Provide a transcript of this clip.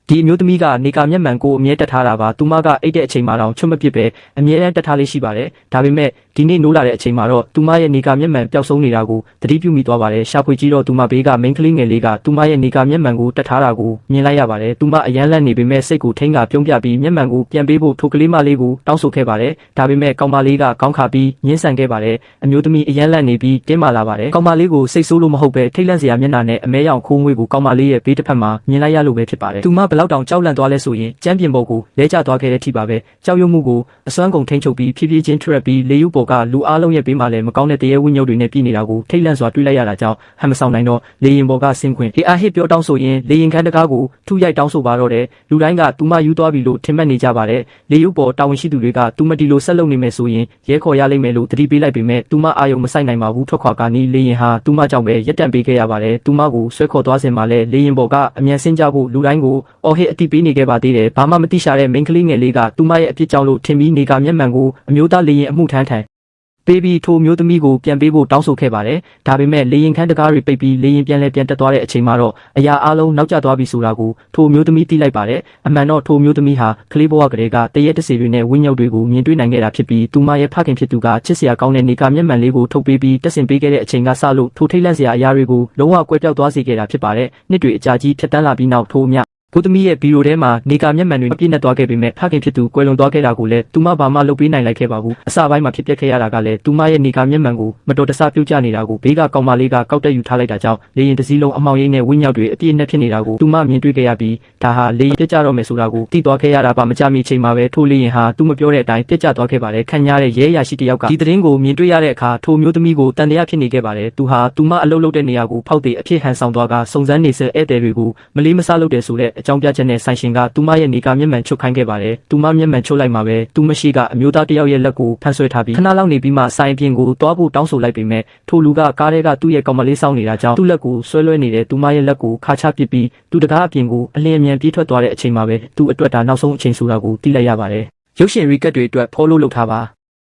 ဒီအမျိုးသမီးကနေကာမျက်မှန်ကိုအမြဲတက်ထားတာပါသူမကအိတ်တဲ့အချိန်မှာတော့ချွတ်မပစ်ပဲအမြဲတမ်းတက်ထားလေးရှိပါတယ်ဒါပေမဲ့ဒီနေ့နိုးလာတဲ့အချိန်မှာတော့သူမရဲ့နေကာမျက်မှန်ပျောက်ဆုံးနေတာကိုသတိပြုမိသွားပါတယ်ရှာဖွေကြည့်တော့သူမဘေးကမိန်းကလေးငယ်လေးကသူမရဲ့နေကာမျက်မှန်ကိုတက်ထားတာကိုမြင်လိုက်ရပါတယ်သူမအယမ်းလက်နေပေမဲ့စိတ်ကိုထိန်းကပြုံးပြပြီးမျက်မှန်ကိုပြန်ပေးဖို့ထိုကလေးမလေးကိုတောင်းဆိုခဲ့ပါတယ်ဒါပေမဲ့ကောင်မလေးကကောင်းခါပြီးညှင်းဆန်ခဲ့ပါတယ်အမျိုးသမီးအယမ်းလက်နေပြီးတင်းမာလာပါတယ်ကောင်မလေးကိုစိတ်ဆိုးလို့မဟုတ်ပဲထိတ်လန့်စရာမျက်နှာနဲ့အမဲရောင်ခိုးငွေကိုကောင်မလေးရဲ့ဘေးတစ်ဖက်မှာမြင်လိုက်ရလို့ပဲဖြစ်ပါတယ်သူမဘလောက်တောင်ကြောက်လန့်သွားလဲဆိုရင်ကျမ်းပြင်ပေါ်ကိုလဲကျသွားခဲ့တဲ့အထိပါပဲကြောက်ရွံ့မှုကိုအစွမ်းကုန်ထိန်းချုပ်ပြီးဖြည်းဖြည်းချင်းထရက်ပြီးလေယူပေါ်ကလူအားလုံးရဲ့ဘေးမှာလည်းမကောင်းတဲ့တရေဝိညုတ်တွေနဲ့ပြည်နေတာကိုထိတ်လန့်စွာတွေးလိုက်ရတာကြောင့်ဟန်မဆောင်နိုင်တော့လေရင်ပေါ်ကဆင်းခွင့်ဒီအားဟစ်ပြောတောင်းဆိုရင်လေရင်ခန်းတကားကိုထုရိုက်တောင်းဆိုပါတော့တယ်လူတိုင်းကသူမယူသွားပြီလို့ထင်မှတ်နေကြပါတယ်လေယူပေါ်တာဝန်ရှိသူတွေကသူမတီလိုဆက်လုပ်နေမယ်ဆိုရင်ရဲခေါ်ရလိမ့်မယ်လို့သတိပေးလိုက်ပေမဲ့သူမအာယုံမဆိုင်နိုင်ပါဘူးထွက်ခွာကနီးလေရင်ဟာသူမကြောင့်ပဲရက်တန့်ပေးခဲ့ရပါတယ်သူမကိုဆွဲခေါ်သွားစင်မှာလဲလေရင်ပေါ်ကအမြန်ဆင်းကြဖို့လူတိုင်းကိုအော်ဟစ်အတိပေးနေခဲ့ပါသေးတယ်ဘာမှမသိရှာတဲ့မိန်းကလေးငယ်လေးကသူမရဲ့အပြစ်ကြောင့်လို့ထင်ပြီးနေကမျက်မှန်ကိုအမျိုးသားလေရင်အမှုထမ်းထန်ပေးပြီးထိုမျိုးသမီးကိုပြန်ပေးဖို့တောင်းဆိုခဲ့ပါတယ်ဒါပေမဲ့လေရင်ခန်းတကားတွေပိတ်ပြီးလေရင်ပြန်တက်သွားတဲ့အချိန်မှာတော့အရာအလုံးနောက်ကျသွားပြီဆိုတာကိုထိုမျိုးသမီးသိလိုက်ပါတယ်အမှန်တော့ထိုမျိုးသမီးဟာကလေးဘဝကလေးကတရက်တစီတွေနဲ့ဝိညာဉ်တွေကိုမြင်တွေ့နိုင်ခဲ့တာဖြစ်ပြီးသူမရဲ့ဖခင်ဖြစ်သူကချစ်စရာကောင်းတဲ့နေကမျက်မှန်လေးကိုထုတ်ပေးပြီးတက်ဆင်ပေးခဲ့တဲ့အချိန်ကစလို့ထိုထိတ်လန့်စရာအရာတွေကိုလုံးဝကွဲပြောက်သွားစေခဲ့တာဖြစ်ပါတယ်နှစ်တွေအကြာကြီးဖြတ်တန်းလာပြီးနောက်ထိုအမြကိုသမီးရဲ့ဗီဒီယိုထဲမှာနေကာမျက်မှန်တွေပြည့်နေသွားခဲ့ပေမဲ့ဖခင်ဖြစ်သူကွယ်လွန်သွားခဲ့တာကိုလည်းသူမဘာမှလုပ်ပေးနိုင်လိုက်ခဲ့ပါဘူးအစပိုင်းမှာဖြစ်ပျက်ခဲ့ရတာကလည်းသူမရဲ့နေကာမျက်မှန်ကိုမတော်တဆပြုတ်ကျနေတာကိုဘေးကကောင်မလေးကကောက်တက်ယူထားလိုက်တာကြောင့်လေရင်တစ်စီးလုံးအမောင်ရိပ်နဲ့ဝင်းမြောက်တွေအပြည့်နဲ့ဖြစ်နေတာကိုသူမမြင်တွေ့ခဲ့ရပြီးဒါဟာလေရင်ပြတ်ကျတော့မယ်ဆိုတာကိုသိသွားခဲ့ရတာပါမကြမီချိန်မှာပဲထိုလေရင်ဟာသူမပြောတဲ့အတိုင်းပြတ်ကျသွားခဲ့ပါတယ်ခံရတဲ့ရဲရရှိတယောက်ကဒီသတင်းကိုမြင်တွေ့ရတဲ့အခါထိုမျိုးသမီးကိုတန်တရားဖြစ်နေခဲ့ပါတယ်သူဟာသူမအလုပ်လုပ်တဲ့နေရာကိုဖောက်တဲ့အဖြစ်ဟန်ဆောင်သွားကစုံစမ်းနေစေဧည့်သည်တွေကိုမလေးမစားလုပ်တယ်ဆိုတဲ့အကြောင်းပြချက်နဲ့ဆိုင်ရှင်ကသူမရဲ့နေကာမျက်မှန်ချုပ်ခိုင်းခဲ့ပါတယ်သူမမျက်မှန်ချုပ်လိုက်မှာပဲသူမရှိကအမျိုးသားတယောက်ရဲ့လက်ကိုဖမ်းဆွဲထားပြီးခဏလောက်နေပြီးမှဆိုင်အပြင်ကိုတွားဖို့တောင်းဆိုလိုက်ပေမဲ့ထိုလူကကားထဲကသူ့ရဲ့ကောင်မလေးစောင်းနေတာကြောင့်သူ့လက်ကိုဆွဲလွှဲနေတဲ့သူမရဲ့လက်ကိုခါချပစ်ပြီးသူတကားအပြင်ကိုအလင်းအမြန်ပြေးထွက်သွားတဲ့အချိန်မှာပဲသူ့အတွက်ဒါနောက်ဆုံးအချိန်ဆိုတာကိုသိလိုက်ရပါတယ်ရုပ်ရှင်ရီကတ်တွေအတွက် follow လုပ်ထားပါ